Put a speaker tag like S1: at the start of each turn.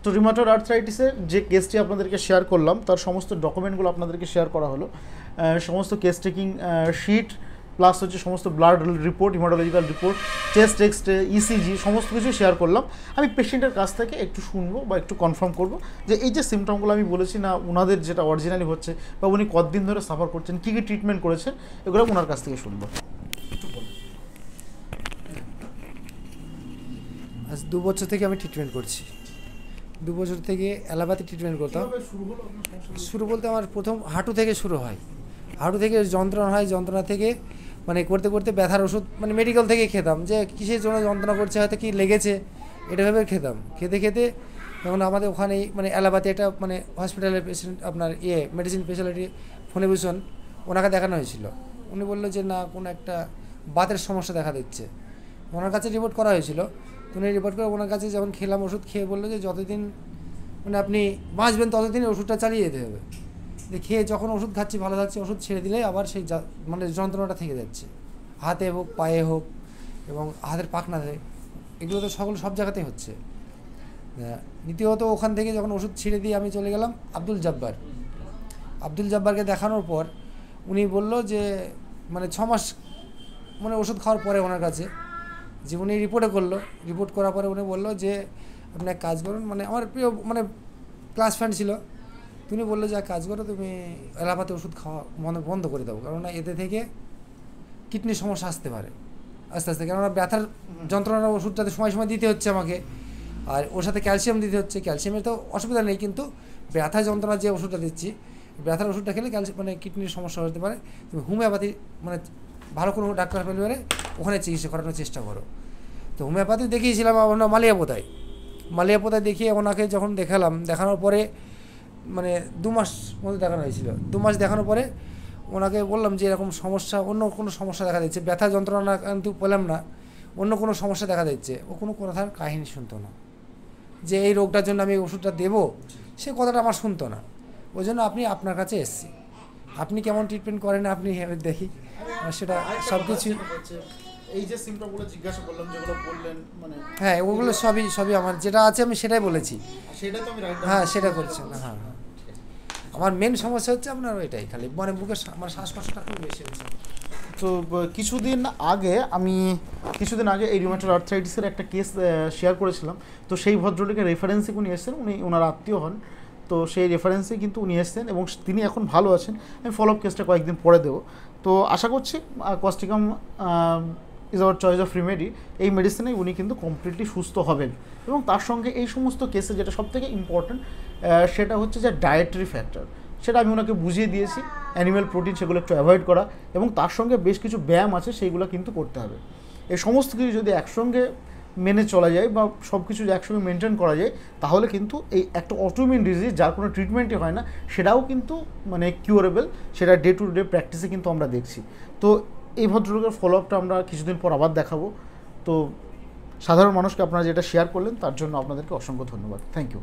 S1: তো রিউমাটয়েড আর্থ্রাইটিসের যে কেসটি আপনাদেরকে শেয়ার করলাম তার সমস্ত ডকুমেন্টগুলো আপনাদেরকে শেয়ার করা হলো, সমস্ত কেস টেকিং শিট প্লাস হচ্ছে সমস্ত blood report, hematological report, chest X ray, ECG সমস্ত কিছু শেয়ার করলাম। আমি পেশেন্টের কাছ থেকে একটু শুনবো বা একটু কনফার্ম করবো যে এই যে সিমটমগুলো আমি বলেছি না ওনাদের যেটা অরিজিনালি হচ্ছে বা উনি কতদিন ধরে সাফার করছেন, কী কী ট্রিটমেন্ট করেছেন, এগুলো ওনার কাছ থেকে শুনবো।
S2: আজ 2 বছর থেকে আমি ট্রিটমেন্ট করছি। 2 বছর থেকে অ্যালোপ্যাথি ট্রিটমেন্ট করতাম। শুরু বলতে আমার প্রথম হাঁটু থেকে শুরু হয়। হাঁটু থেকে যন্ত্রণা হয়, যন্ত্রণা থেকে মানে করতে করতে ব্যথার ওষুধ মানে মেডিকেল থেকে খেতাম, যে কিসের জন্য যন্ত্রণা করছে, হয়তো কি লেগেছে এটা ভেবে খেতাম। খেতে খেতে যেমন আমাদের ওখানেই মানে অ্যালোপ্যাথি একটা মানে হসপিটালের পেশেন্ট আপনার মেডিসিন স্পেশালিটি ফণিভূষণ, ওনাকে দেখানো হয়েছিল। উনি বললো যে না কোনো একটা বাতের সমস্যা দেখা দিচ্ছে। ওনার কাছে রিপোর্ট করা হয়েছিল। উনি রিপোর্ট করে ওনার কাছে যখন খেলাম ওষুধ খেয়ে বললো যে যতদিন মানে আপনি বাঁচবেন ততদিন ওষুধটা চালিয়ে যেতে হবে। খেয়ে যখন ওষুধ খাচ্ছি ভালো থাকছে, ওষুধ ছেড়ে দিলে আবার সেই মানে যন্ত্রণাটা থেকে যাচ্ছে, হাতে হোক পায়ে হোক এবং হাতের পাখনাতে, এগুলো তো সব জায়গাতেই হচ্ছে। দ্বিতীয়ত ওখান থেকে যখন ওষুধ ছেড়ে দিয়ে আমি চলে গেলাম আব্দুল জব্বারকে দেখানোর পর উনি বলল যে মানে 6 মাস মানে ওষুধ খাওয়ার পরে ওনার কাছে যে উনি রিপোর্ট করার পরে উনি বললো যে আপনি এক কাজ করুন, মানে আমার প্রিয় মানে ক্লাস ফ্রেন্ড ছিল, তুমি বললো যে এক কাজ করো তুমি অ্যালোপ্যাথি ওষুধ খাওয়া বন্ধ করে দাও, কেননা এতে থেকে কিডনির সমস্যা আসতে পারে আস্তে আস্তে, কেননা ব্যথার যন্ত্রণার ওষুধটাতে সময় সময় দিতে হচ্ছে আমাকে, আর ওর সাথে ক্যালসিয়াম দিতে হচ্ছে। ক্যালসিয়ামের তো অসুবিধা নেই, কিন্তু ব্যথা যন্ত্রণার যে ওষুধটা দিচ্ছি, ব্যথার ওষুধটা খেলে ক্যালসিয়াম মানে কিডনির সমস্যা হতে পারে। তুমি হোমিওপ্যাথি মানে ভালো কোনো ডাক্তার পেলে ওখানে চিকিৎসা করানোর চেষ্টা করো। তো হোমিওপ্যাথি দেখিয়েছিলাম আমরা মালিয়াপোতায় দেখিয়ে ওনাকে যখন দেখানোর পরে মানে 2 মাস মধ্যে দেখানো হয়েছিল। 2 মাস দেখানোর পরে ওনাকে বললাম যে এরকম সমস্যা, অন্য কোনো সমস্যা দেখা দিচ্ছে, ব্যথা যন্ত্রণা কিন্তু পেলাম না, অন্য কোনো সমস্যা দেখা দিচ্ছে। ও কোনো কথার কাহিনী শুনতো না, যে এই রোগটার জন্য আমি ওষুধটা দেবো সে কথাটা আমার শুনতো না। ওই জন্য আপনার কাছে এসছি, আপনি কেমন ট্রিটমেন্ট করেন আপনি দেখি সেটা সব কিছু।
S1: এই যে সিমটমগুলো জিজ্ঞাসা করলাম যেগুলো বললেন মানে
S2: হ্যাঁ ওগুলো সবই আমার যেটা আছে আমি সেটাই বলেছি।
S1: সেটা তো আমি
S2: হ্যাঁ সেটা করছেন। হ্যাঁ আমার মেন সমস্যা হচ্ছে আপনার ওইটাই, খালি মানে বুকের আমার শ্বাসকষ্টটা খুব বেশি হচ্ছে।
S1: তো কিছুদিন আগে এই রিউমাটয়েড আর্থ্রাইটিসের একটা কেস শেয়ার করেছিলাম। তো সেই ভদ্রলোকের রেফারেন্সে উনি এসেছেন, ওনার আত্মীয় হন। তো সেই রেফারেন্সে কিন্তু উনি এসেছেন এবং তিনি এখন ভালো আছেন। আমি ফলো আপ কেসটা কয়েকদিন পরে দেবো। তো আশা করছি Causticum is our choice of remedy, এই মেডিসিনে উনি কিন্তু কমপ্লিটলি সুস্থ হবেন। এবং তার সঙ্গে এই সমস্ত কেসে যেটা সবথেকে ইম্পর্ট্যান্ট সেটা হচ্ছে যে ডায়েটারি ফ্যাক্টর, সেটা আমি ওনাকে বুঝিয়ে দিয়েছি। অ্যানিম্যাল প্রোটিন সেগুলো একটু অ্যাভয়েড করা এবং তার সঙ্গে বেশ কিছু ব্যায়াম আছে সেইগুলো কিন্তু করতে হবে। এই সমস্ত কিছু যদি একসঙ্গে মেনে চলা যায় বা সব কিছু একসঙ্গে মেনটেন করা যায় তাহলে কিন্তু এই একটা অটোইমিউন ডিজিজ যার কোনো ট্রিটমেন্টই হয় না সেটাও কিন্তু মানে কিউরেবল, সেটা ডে টু ডে প্র্যাকটিসে কিন্তু আমরা দেখছি। তো এই ভদ্রলোকের ফলো আপটা আমরা কিছুদিন পর আবার দেখাবো। তো সাধারণ মানুষকে আপনারা যেটা শেয়ার করলেন তার জন্য আপনাদেরকে অসংখ্য ধন্যবাদ। Thank you.